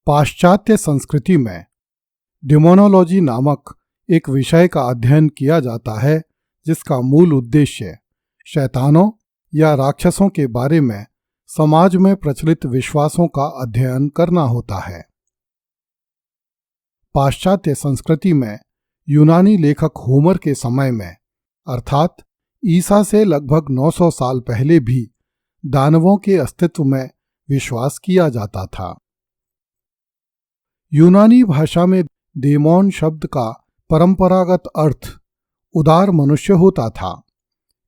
पाश्चात्य संस्कृति में डिमोनोलॉजी नामक एक विषय का अध्ययन किया जाता है जिसका मूल उद्देश्य शैतानों या राक्षसों के बारे में समाज में प्रचलित विश्वासों का अध्ययन करना होता है। पाश्चात्य संस्कृति में यूनानी लेखक होमर के समय में अर्थात ईसा से लगभग 900 साल पहले भी दानवों के अस्तित्व में विश्वास किया जाता था। यूनानी भाषा में डेमोन शब्द का परंपरागत अर्थ उदार मनुष्य होता था,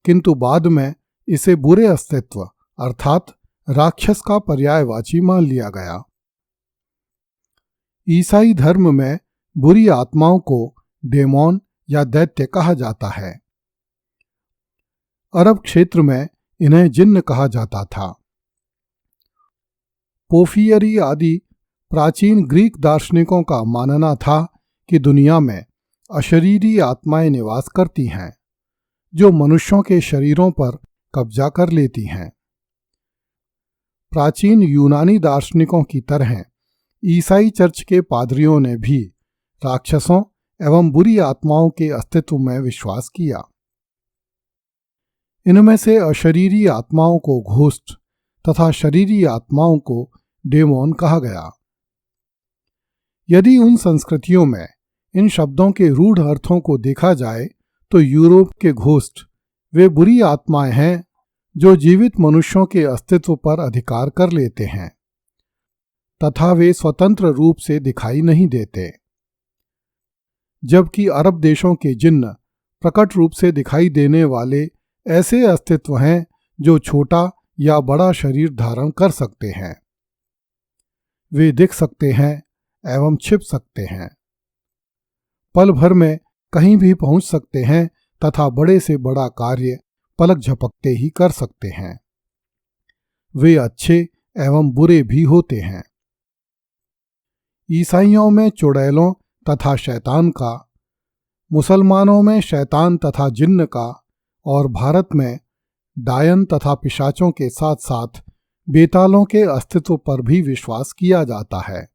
किंतु बाद में इसे बुरे अस्तित्व अर्थात राक्षस का पर्यायवाची मान लिया गया। ईसाई धर्म में बुरी आत्माओं को डेमोन या दैत्य कहा जाता है। अरब क्षेत्र में इन्हें जिन्न कहा जाता था। पोफियरी आदि प्राचीन ग्रीक दार्शनिकों का मानना था कि दुनिया में अशरीरी आत्माएं निवास करती हैं, जो मनुष्यों के शरीरों पर कब्जा कर लेती हैं। प्राचीन यूनानी दार्शनिकों की तरह ईसाई चर्च के पादरियों ने भी राक्षसों एवं बुरी आत्माओं के अस्तित्व में विश्वास किया। इनमें से अशरीरी आत्माओं को घोस्ट तथा शरीरी आत्माओं को डेमोन कहा गया। यदि उन संस्कृतियों में इन शब्दों के रूढ़ अर्थों को देखा जाए तो यूरोप के घोस्ट वे बुरी आत्माएं हैं जो जीवित मनुष्यों के अस्तित्व पर अधिकार कर लेते हैं तथा वे स्वतंत्र रूप से दिखाई नहीं देते, जबकि अरब देशों के जिन्न प्रकट रूप से दिखाई देने वाले ऐसे अस्तित्व हैं जो छोटा या बड़ा शरीर धारण कर सकते हैं। वे दिख सकते हैं एवं छिप सकते हैं, पल भर में कहीं भी पहुंच सकते हैं तथा बड़े से बड़ा कार्य पलक झपकते ही कर सकते हैं। वे अच्छे एवं बुरे भी होते हैं। ईसाइयों में चुड़ैलों तथा शैतान का, मुसलमानों में शैतान तथा जिन्न का और भारत में डायन तथा पिशाचों के साथ साथ बेतालों के अस्तित्व पर भी विश्वास किया जाता है।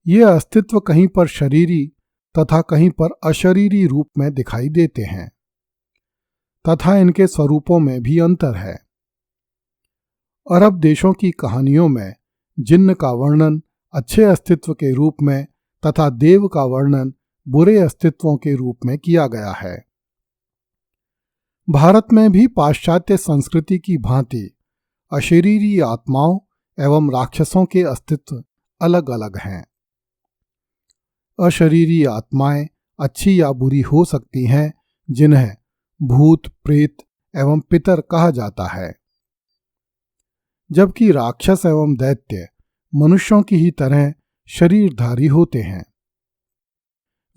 ये अस्तित्व कहीं पर शरीरी तथा कहीं पर अशरीरी रूप में दिखाई देते हैं तथा इनके स्वरूपों में भी अंतर है। अरब देशों की कहानियों में जिन्न का वर्णन अच्छे अस्तित्व के रूप में तथा देव का वर्णन बुरे अस्तित्वों के रूप में किया गया है। भारत में भी पाश्चात्य संस्कृति की भांति अशरीरी आत्माओं एवं राक्षसों के अस्तित्व अलग अलग हैं। अशरीरी आत्माएं अच्छी या बुरी हो सकती हैं, जिन्हें भूत, प्रेत एवं पितर कहा जाता है, जबकि राक्षस एवं दैत्य मनुष्यों की ही तरह शरीरधारी होते हैं।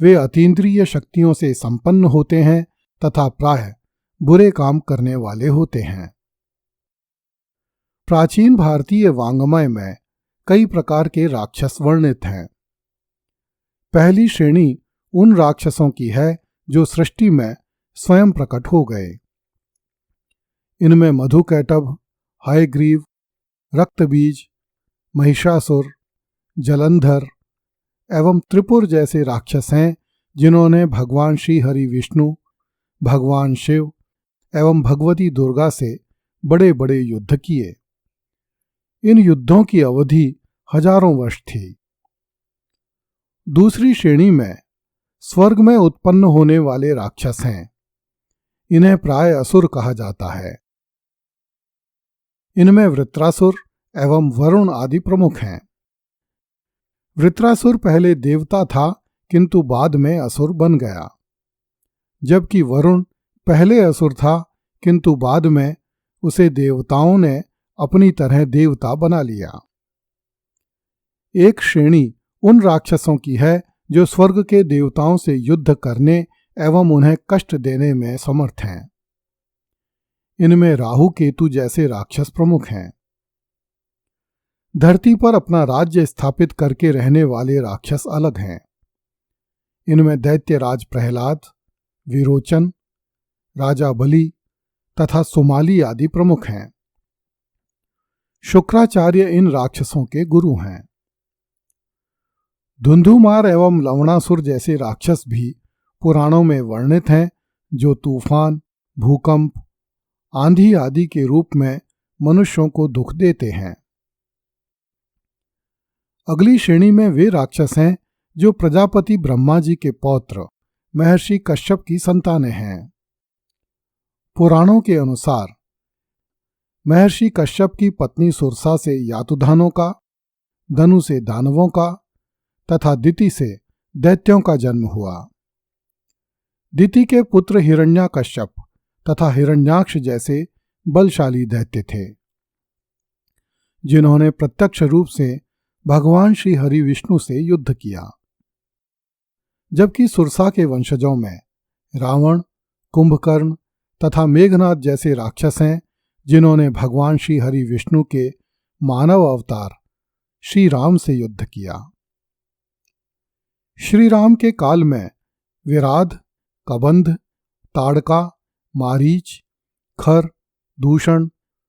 वे अतीन्द्रिय शक्तियों से संपन्न होते हैं तथा प्रायः बुरे काम करने वाले होते हैं। प्राचीन भारतीय वाङ्मय में कई प्रकार के राक्षस वर्णित हैं। पहली श्रेणी उन राक्षसों की है जो सृष्टि में स्वयं प्रकट हो गए। इनमें मधुकैटभ, हयग्रीव, रक्तबीज, महिषासुर, जलंधर एवं त्रिपुर जैसे राक्षस हैं, जिन्होंने भगवान श्री हरि विष्णु, भगवान शिव एवं भगवती दुर्गा से बड़े बड़े युद्ध किए। इन युद्धों की अवधि हजारों वर्ष थी। दूसरी श्रेणी में स्वर्ग में उत्पन्न होने वाले राक्षस हैं। इन्हें प्राय असुर कहा जाता है। इनमें वृत्रासुर एवं वरुण आदि प्रमुख हैं। वृत्रासुर पहले देवता था किंतु बाद में असुर बन गया, जबकि वरुण पहले असुर था किंतु बाद में उसे देवताओं ने अपनी तरह देवता बना लिया। एक श्रेणी उन राक्षसों की है जो स्वर्ग के देवताओं से युद्ध करने एवं उन्हें कष्ट देने में समर्थ हैं। इनमें राहु केतु जैसे राक्षस प्रमुख हैं। धरती पर अपना राज्य स्थापित करके रहने वाले राक्षस अलग हैं। इनमें दैत्यराज प्रहलाद, विरोचन, राजा बलि तथा सुमाली आदि प्रमुख हैं। शुक्राचार्य इन राक्षसों के गुरु हैं। धुंधुमार एवं लवणासुर जैसे राक्षस भी पुराणों में वर्णित हैं, जो तूफान, भूकंप, आंधी आदि के रूप में मनुष्यों को दुख देते हैं। अगली श्रेणी में वे राक्षस हैं जो प्रजापति ब्रह्मा जी के पौत्र महर्षि कश्यप की संतानें हैं। पुराणों के अनुसार महर्षि कश्यप की पत्नी सुरसा से यातुधानों का, धनु से दानवों का तथा दिति से दैत्यों का जन्म हुआ। दिति के पुत्र हिरण्याकश्यप तथा हिरण्याक्ष जैसे बलशाली दैत्य थे, जिन्होंने प्रत्यक्ष रूप से भगवान श्री हरि विष्णु से युद्ध किया। जबकि सुरसा के वंशजों में रावण, कुंभकर्ण तथा मेघनाद जैसे राक्षस हैं, जिन्होंने भगवान श्री हरि विष्णु के मानव अवतार श्री राम से युद्ध किया। श्री राम के काल में विराध, कबंध, ताड़का, मारीच, खर, दूषण,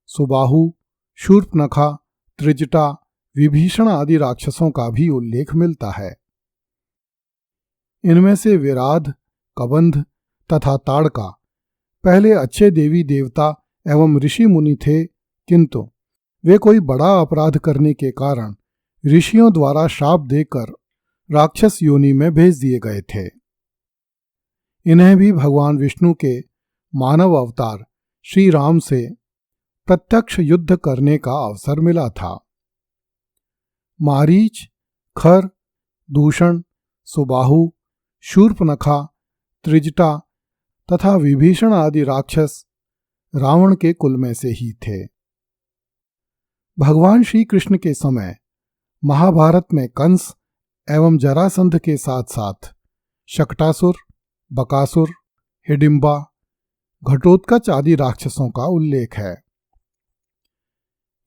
सुबाहु, शूर्पनखा, त्रिजटा, विभीषण आदि राक्षसों का भी उल्लेख मिलता है। इनमें से विराध, कबंध तथा ताड़का पहले अच्छे देवी देवता एवं ऋषि मुनि थे, किंतु वे कोई बड़ा अपराध करने के कारण ऋषियों द्वारा शाप देकर राक्षस योनि में भेज दिए गए थे। इन्हें भी भगवान विष्णु के मानव अवतार श्री राम से प्रत्यक्ष युद्ध करने का अवसर मिला था। मारीच, खर, दूषण, सुबाहु, शूर्पनखा, त्रिजटा तथा विभीषण आदि राक्षस रावण के कुल में से ही थे। भगवान श्री कृष्ण के समय महाभारत में कंस एवं जरासंध के साथ साथ शक्टासुर, बकासुर, हिडिंबा, घटोत्कच आदि राक्षसों का उल्लेख है।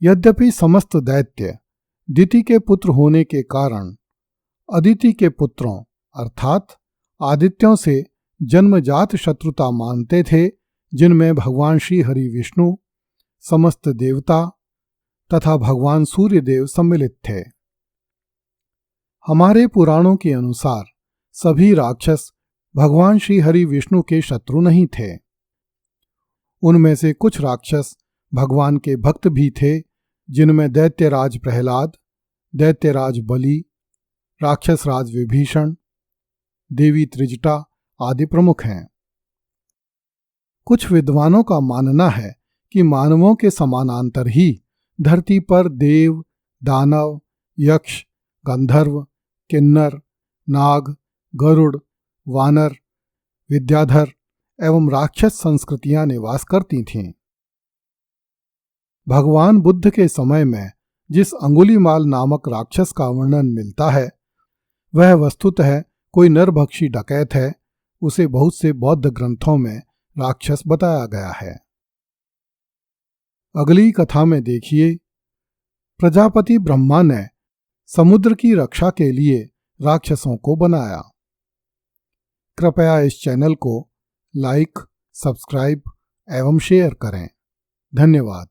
यद्यपि समस्त दैत्य दिति के पुत्र होने के कारण अदिति के पुत्रों अर्थात आदित्यों से जन्मजात शत्रुता मानते थे, जिनमें भगवान श्री हरि विष्णु, समस्त देवता तथा भगवान सूर्यदेव सम्मिलित थे। हमारे पुराणों के अनुसार सभी राक्षस भगवान श्री हरि विष्णु के शत्रु नहीं थे। उनमें से कुछ राक्षस भगवान के भक्त भी थे, जिनमें दैत्यराज प्रहलाद, दैत्यराज बलि, राक्षसराज विभीषण, देवी त्रिजटा आदि प्रमुख हैं। कुछ विद्वानों का मानना है कि मानवों के समानांतर ही धरती पर देव, दानव, यक्ष, गंधर्व, किन्नर, नाग, गरुड़, वानर, विद्याधर एवं राक्षस संस्कृतियां निवास करती थीं। भगवान बुद्ध के समय में जिस अंगुलीमाल नामक राक्षस का वर्णन मिलता है, वह वस्तुतः कोई नरभक्षी डकैत है। उसे बहुत से बौद्ध ग्रंथों में राक्षस बताया गया है। अगली कथा में देखिए, प्रजापति ब्रह्मा ने समुद्र की रक्षा के लिए राक्षसों को बनाया। कृपया इस चैनल को लाइक, सब्सक्राइब एवं शेयर करें। धन्यवाद।